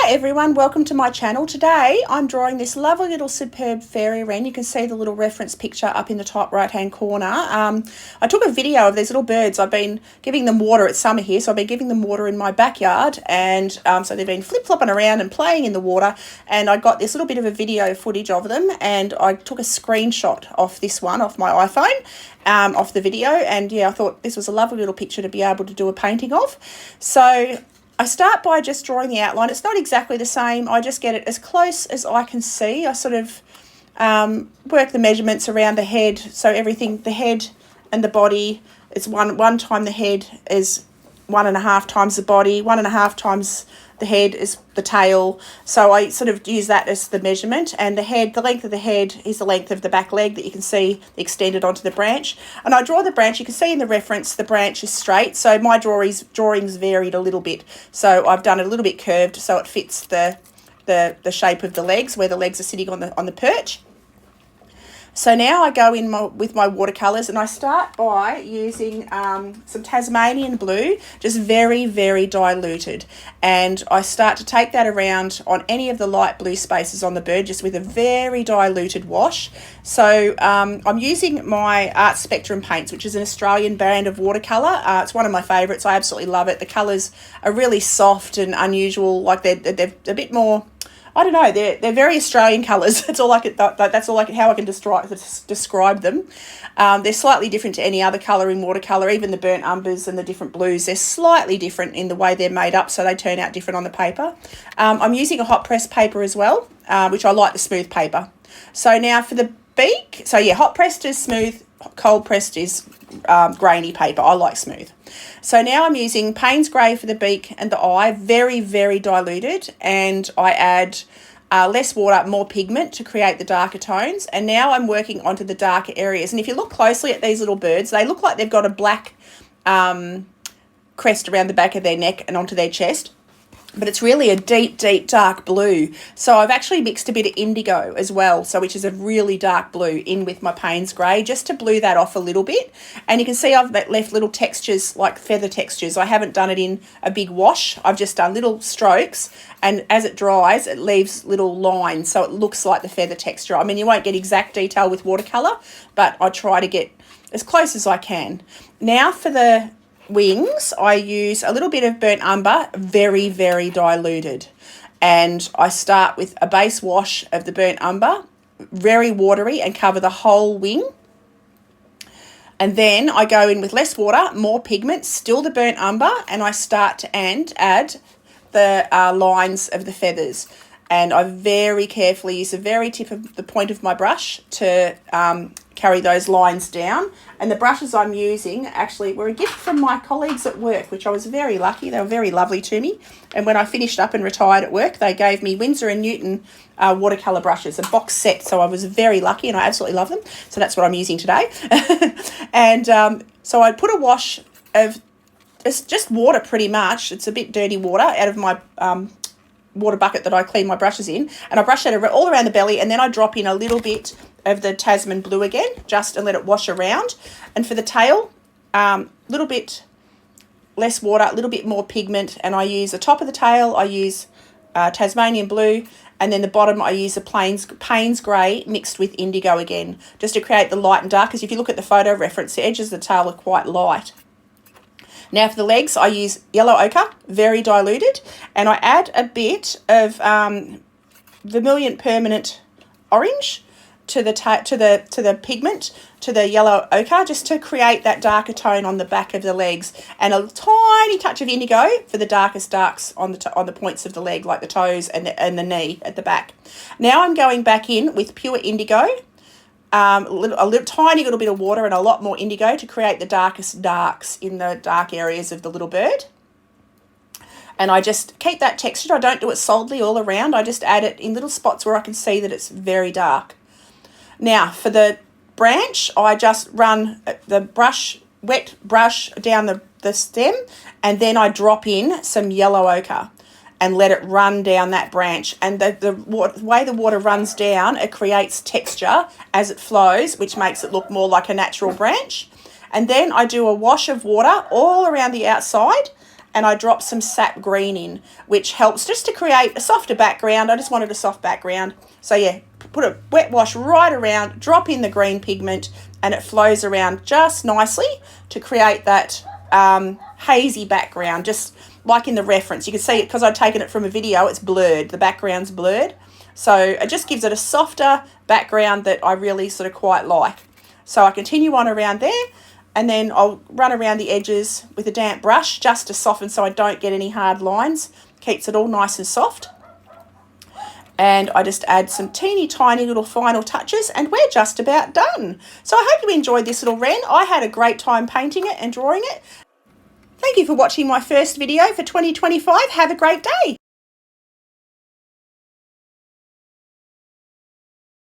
Hi everyone, welcome to my channel. Today I'm drawing this lovely little superb fairy wren. You can see the little reference picture up in the top right hand corner. I took a video of these little birds. I've been giving them water. It's summer here, so I've been giving them water in my backyard, and so they've been flip-flopping around and playing in the water, and I got this little bit of a video footage of them, and I took a screenshot off this one off my iPhone, off the video, and yeah, I thought this was a lovely little picture to be able to do a painting of. So I start by just drawing the outline. It's not exactly the same. I just get it as close as I can see. I sort of work the measurements around the head. So everything, the head and the body, it's one time the head is 1.5 times the body, 1.5 times the head is the tail. So I sort of use that as the measurement, and the head, the length of the head is the length of the back leg that you can see extended onto the branch. And I draw the branch. You can see in the reference the branch is straight, so my drawings varied a little bit. So I've done it a little bit curved so it fits the shape of the legs, where the legs are sitting on the perch. So now I go in with my watercolours, and I start by using some Tasmanian blue, just very, very diluted. And I start to take that around on any of the light blue spaces on the bird, just with a very diluted wash. So I'm using my Art Spectrum paints, which is an Australian brand of watercolour. It's one of my favourites. I absolutely love it. The colours are really soft and unusual, like they're a bit more, I don't know, they're very Australian colours. That's all I can, how I can describe them. They're slightly different to any other colour in watercolour. Even the burnt umbers and the different blues, they're slightly different in the way they're made up, so they turn out different on the paper. I'm using a hot press paper as well, which I like the smooth paper. So now for the beak, so yeah, hot pressed is smooth, cold pressed is grainy paper. I like smooth. So now I'm using Payne's Grey for the beak and the eye, very, very diluted, and I add less water, more pigment to create the darker tones. And now I'm working onto the darker areas. And if you look closely at these little birds, they look like they've got a black crest around the back of their neck and onto their chest. But it's really a deep, deep dark blue. So I've actually mixed a bit of indigo as well, so which is a really dark blue, in with my Payne's Grey, just to blue that off a little bit. And you can see I've left little textures, like feather textures. I haven't done it in a big wash. I've just done little strokes, and as it dries, it leaves little lines, so it looks like the feather texture. I mean, you won't get exact detail with watercolour, but I try to get as close as I can. Now for the wings, I use a little bit of burnt umber, very, very diluted, and I start with a base wash of the burnt umber, very watery, and cover the whole wing. And then I go in with less water, more pigment, still the burnt umber, and I start to add the lines of the feathers. And I very carefully use the very tip of the point of my brush to carry those lines down. And the brushes I'm using actually were a gift from my colleagues at work, which I was very lucky. They were very lovely to me. And when I finished up and retired at work, they gave me Winsor & Newton watercolour brushes, a box set. So I was very lucky, and I absolutely love them. So that's what I'm using today. And so I put a wash of, it's just water pretty much. It's a bit dirty water out of my water bucket that I clean my brushes in, and I brush that all around the belly, and then I drop in a little bit of the Tasman blue again, just and let it wash around. And for the tail, little bit less water, a little bit more pigment, and I use the top of the tail, I use Tasmanian blue, and then the bottom I use the Payne's Grey mixed with indigo again, just to create the light and dark, because if you look at the photo reference, the edges of the tail are quite light. Now for the legs, I use yellow ochre, very diluted, and I add a bit of vermilion permanent orange to the pigment, to the yellow ochre, just to create that darker tone on the back of the legs, and a tiny touch of indigo for the darkest darks on the points of the leg, like the toes and the knee at the back. Now I'm going back in with pure indigo, a tiny little bit of water and a lot more indigo to create the darkest darks in the dark areas of the little bird. And I just keep that textured. I don't do it solidly all around. I just add it in little spots where I can see that it's very dark. Now for the branch, I just run the wet brush down the stem, and then I drop in some yellow ochre and let it run down that branch. And the way the water runs down, it creates texture as it flows, which makes it look more like a natural branch. And then I do a wash of water all around the outside, and I drop some sap green in, which helps just to create a softer background. I just wanted a soft background. So yeah, put a wet wash right around, drop in the green pigment, and it flows around just nicely to create that hazy background, just like in the reference. You can see it because I've taken it from a video, it's blurred, the background's blurred. So it just gives it a softer background that I really sort of quite like. So I continue on around there, and then I'll run around the edges with a damp brush just to soften so I don't get any hard lines. Keeps it all nice and soft. And I just add some teeny tiny little final touches, and we're just about done. So I hope you enjoyed this little wren. I had a great time painting it and drawing it. Thank you for watching my first video for 2025. Have a great day.